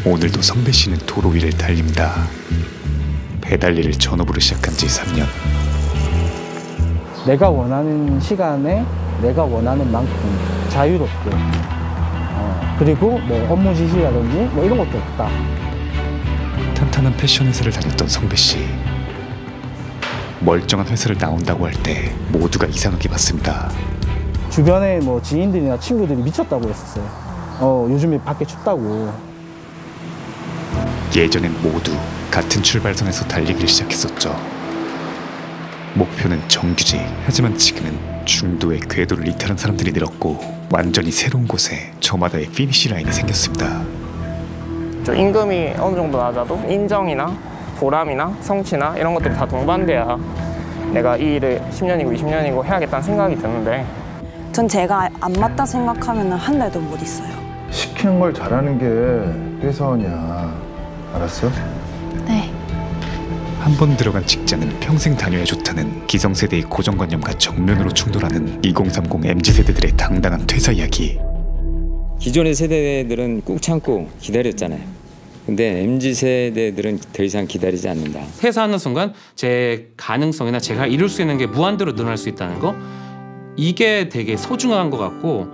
오늘도 성배 씨는 도로 위를 달립니다. 배달 일을 전업으로 시작한 지 3년. 내가 원하는 시간에 내가 원하는 만큼 자유롭게 그리고 뭐 업무 지시라든지 뭐 이런 것도 없다. 탄탄한 패션 회사를 다녔던 성배 씨. 멀쩡한 회사를 나온다고 할 때 모두가 이상하게 봤습니다. 주변에 뭐 지인들이나 친구들이 미쳤다고 했었어요. 요즘에 밖에 춥다고. 예전엔 모두 같은 출발선에서 달리기를 시작했었죠. 목표는 정규직. 하지만 지금은 중도의 궤도를 이탈한 사람들이 늘었고 완전히 새로운 곳에 저마다의 피니시 라인이 생겼습니다. 임금이 어느 정도 낮아도 인정이나 보람이나 성취나 이런 것들이 다 동반돼야 내가 이 일을 10년이고 20년이고 해야겠다는 생각이 드는데 전 제가 안 맞다 생각하면 한 달도 못 있어요. 시키는 걸 잘하는 게 회사원이야. 알았어? 네. 한 번 들어간 직장은 평생 다녀야 좋다는 기성세대의 고정관념과 정면으로 충돌하는 2030 MZ세대들의 당당한 퇴사 이야기. 기존의 세대들은 꾹 참고 기다렸잖아요. 근데 MZ세대들은 더 이상 기다리지 않는다. 퇴사하는 순간 제 가능성이나 제가 이룰 수 있는 게 무한대로 늘어날 수 있다는 거, 이게 되게 소중한 것 같고,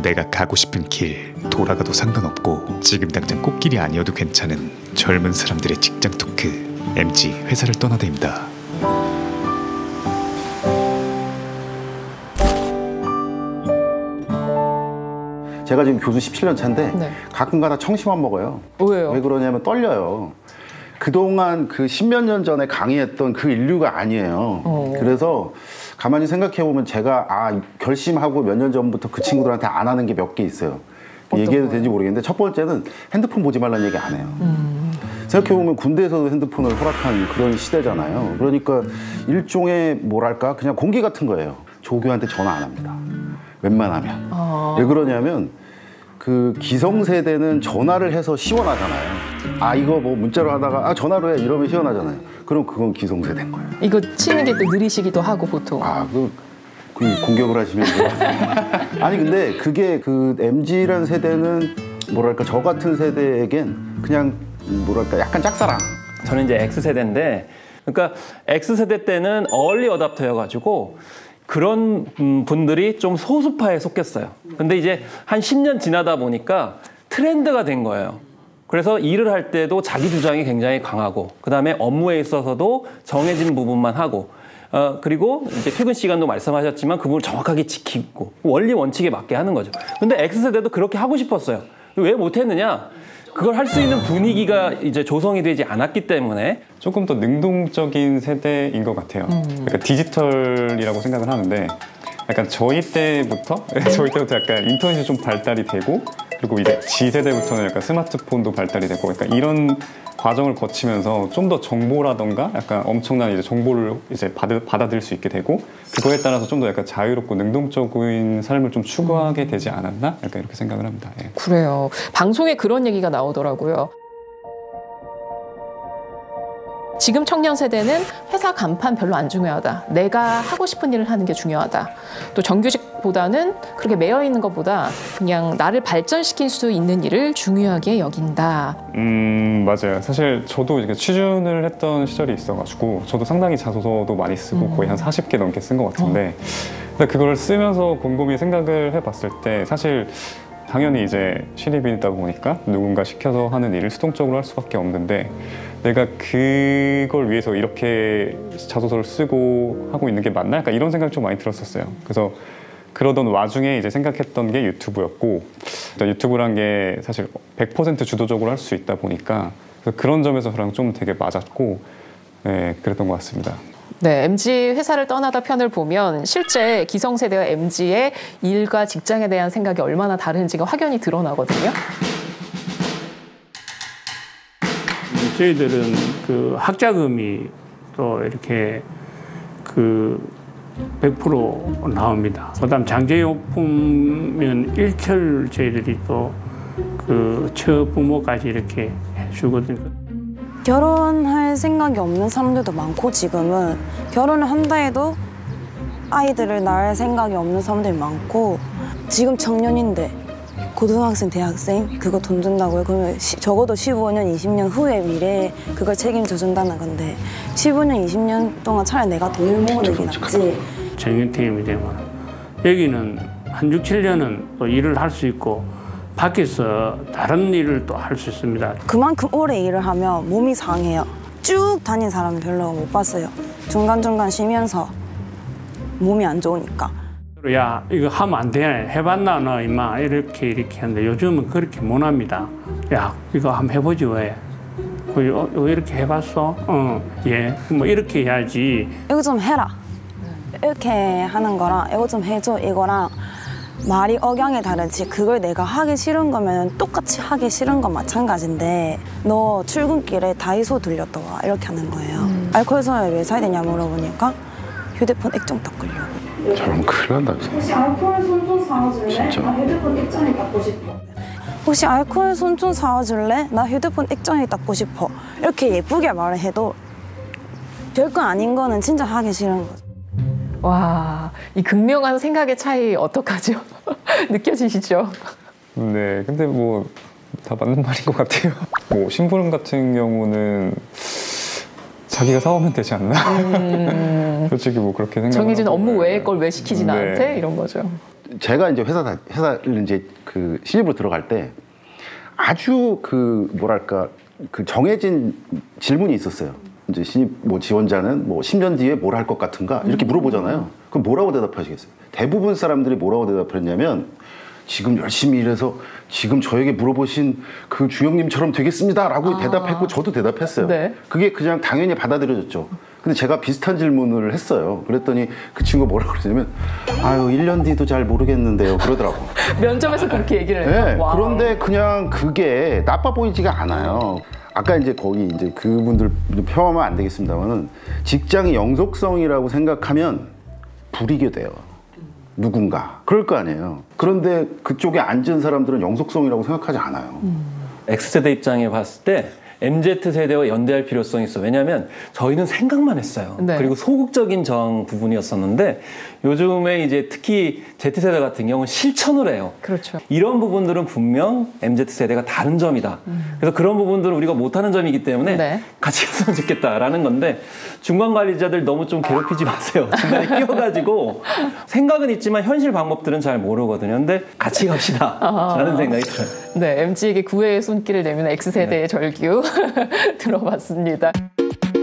내가 가고 싶은 길 돌아가도 상관없고 지금 당장 꽃길이 아니어도 괜찮은 젊은 사람들의 직장 토크. MG 회사를 떠나다입니다. 제가 지금 교수 17년 차인데 네. 가끔가다 청심환 먹어요. 왜요? 왜 그러냐면 떨려요. 그동안 그 십몇 년 전에 강의했던 그 인류가 아니에요. 그래서 가만히 생각해보면 제가 결심하고 몇 년 전부터 그 친구들한테 안 하는 게 몇 개 있어요. 얘기해도 되는지 모르겠는데 첫 번째는 핸드폰 보지 말라는 얘기 안 해요. 생각해보면 군대에서도 핸드폰을 허락한 그런 시대잖아요. 그러니까 일종의 뭐랄까 그냥 공기 같은 거예요. 조교한테 전화 안 합니다. 웬만하면. 왜 그러냐면 그 기성세대는 전화를 해서 시원하잖아요. 이거 뭐 문자로 하다가 전화로 해 이러면 시원하잖아요. 그럼 그건 기성세대인 거예요. 이거 치는 게 또 느리시기도 하고 보통. 그 공격을 하시면 아니 근데 그게 그 MZ라는 세대는 뭐랄까 저 같은 세대에겐 그냥 뭐랄까 약간 짝사랑. 저는 이제 X세대인데 그러니까 X세대 때는 얼리 어답터여가지고 그런 분들이 좀 소수파에 속했어요. 근데 이제 한 10년 지나다 보니까 트렌드가 된 거예요. 그래서 일을 할 때도 자기 주장이 굉장히 강하고 그다음에 업무에 있어서도 정해진 부분만 하고 그리고 이제 퇴근 시간도 말씀하셨지만 그 부분을 정확하게 지키고 원리 원칙에 맞게 하는 거죠. 근데 X세대도 그렇게 하고 싶었어요. 왜 못했느냐? 그걸 할 수 있는 분위기가 이제 조성이 되지 않았기 때문에 조금 더 능동적인 세대인 것 같아요. 그러니까 디지털이라고 생각을 하는데 약간 저희 때부터 약간 인터넷이 좀 발달이 되고 그리고 이제 G세대부터는 약간 스마트폰도 발달이 되고 그러니까 이런 과정을 거치면서 좀 더 정보라던가 약간 엄청난 이제 정보를 이제 받아들일 수 있게 되고 그거에 따라서 좀 더 약간 자유롭고 능동적인 삶을 좀 추구하게 되지 않았나? 약간 이렇게 생각을 합니다. 예. 그래요. 방송에 그런 얘기가 나오더라고요. 지금 청년 세대는 회사 간판 별로 안 중요하다. 내가 하고 싶은 일을 하는 게 중요하다. 또 정규직보다는 그렇게 매여 있는 것보다 그냥 나를 발전시킬 수 있는 일을 중요하게 여긴다. 맞아요. 사실 저도 이렇게 취준을 했던 시절이 있어가지고 저도 상당히 자소서도 많이 쓰고 거의 한 40개 넘게 쓴 것 같은데 근데 그걸 쓰면서 곰곰이 생각을 해봤을 때 사실 당연히 이제 신입이다 보니까 누군가 시켜서 하는 일을 수동적으로 할 수밖에 없는데 내가 그걸 위해서 이렇게 자소서를 쓰고 하고 있는 게 맞나? 약간 이런 생각이 좀 많이 들었었어요. 그래서 그러던 와중에 이제 생각했던 게 유튜브였고 유튜브란 게 사실 100% 주도적으로 할 수 있다 보니까 그런 점에서 저랑 좀 되게 맞았고 네, 그랬던 것 같습니다. 네, MG 회사를 떠나다 편을 보면 실제 기성세대와 MG의 일과 직장에 대한 생각이 얼마나 다른지가 확연히 드러나거든요. 저희들은 그 학자금이 또 이렇게 그 100% 나옵니다. 그다음 장제용품면 일철 저희들이 또 그 처부모까지 이렇게 해주거든요. 결혼할 생각이 없는 사람들도 많고 지금은 결혼을 한다 해도 아이들을 낳을 생각이 없는 사람들이 많고 지금 청년인데 고등학생, 대학생 그거 돈 준다고요? 그러면 적어도 15년, 20년 후의 미래에 그걸 책임져 준다는 건데 15년, 20년 동안 차라리 내가 돈을 모으는 게 낫지. 정규팀이 되면 여기는 한 6, 7년은 또 일을 할 수 있고 밖에서 다른 일을 또 할 수 있습니다. 그만큼 오래 일을 하면 몸이 상해요. 쭉 다닌 사람은 별로 못 봤어요. 중간중간 쉬면서 몸이 안 좋으니까. 야, 이거 하면 안 돼. 해봤나 너 임마 이렇게 하는데 요즘은 그렇게 못 합니다. 야, 이거 한번 해보지 왜? 이렇게 해봤어? 예. 뭐 이렇게 해야지. 이거 좀 해라. 이렇게 하는 거랑 이거 좀 해줘 이거랑 말이 억양이 다르지. 그걸 내가 하기 싫은 거면 똑같이 하기 싫은 건 마찬가지인데 너 출근길에 다이소 들렸다 와 이렇게 하는 거예요. 알코올 성에 왜 사야 되냐 물어보니까 휴대폰 액정 닦으려고. 저러면 큰일 난다. 혹시 알코올 손 좀 사와줄래? 진짜? 나 휴대폰 액정이 닦고 싶어. 혹시 알코올 손 좀 사와줄래? 나 휴대폰 액정이 닦고 싶어. 이렇게 예쁘게 말을 해도 별거 아닌 거는 진짜 하기 싫은 거죠. 와, 이 극명한 생각의 차이 어떡하죠? 느껴지시죠? 네, 근데 뭐 다 맞는 말인 것 같아요. 뭐 심부름 같은 경우는 자기가 사오면 되지 않나? 솔직히 뭐 그렇게 생각. 정해진 업무 외의 걸 왜 시키지 네. 나한테 이런 거죠. 제가 이제 회사를 이제 그 신입으로 들어갈 때 아주 그 뭐랄까 그 정해진 질문이 있었어요. 이제 신입 뭐 지원자는 뭐 10년 뒤에 뭘 할 것 같은가 이렇게 물어보잖아요. 그럼 뭐라고 대답하시겠어요? 대부분 사람들이 뭐라고 대답했냐면 지금 열심히 일해서 지금 저에게 물어보신 그 주영님처럼 되겠습니다라고 대답했고 저도 대답했어요. 네. 그게 그냥 당연히 받아들여졌죠. 근데 제가 비슷한 질문을 했어요. 그랬더니 그 친구가 뭐라고 그러냐면 아유 1년 뒤도 잘 모르겠는데요 그러더라고. 면접에서 그렇게 얘기를 해요? 네, 와우. 그런데 그냥 그게 나빠 보이지가 않아요. 아까 이제 거기 이제 그분들 표현하면 안 되겠습니다만은 직장이 영속성이라고 생각하면 불이게 돼요. 누군가 그럴 거 아니에요. 그런데 그쪽에 앉은 사람들은 영속성이라고 생각하지 않아요. X세대 입장에 봤을 때 MZ세대와 연대할 필요성이 있어. 왜냐하면 저희는 생각만 했어요. 네. 그리고 소극적인 저항 부분이었었는데 요즘에 이제 특히 Z세대 같은 경우는 실천을 해요. 그렇죠. 이런 부분들은 분명 MZ세대가 다른 점이다. 그래서 그런 부분들은 우리가 못하는 점이기 때문에 네. 같이 했으면 좋겠다라는 건데 중간 관리자들 너무 좀 괴롭히지 마세요. 중간에 끼어가지고 생각은 있지만 현실 방법들은 잘 모르거든요. 근데 같이 갑시다 라는 생각이 들어요. 네, MZ에게 구애의 손길을 내미는 X세대의 절규 들어봤습니다.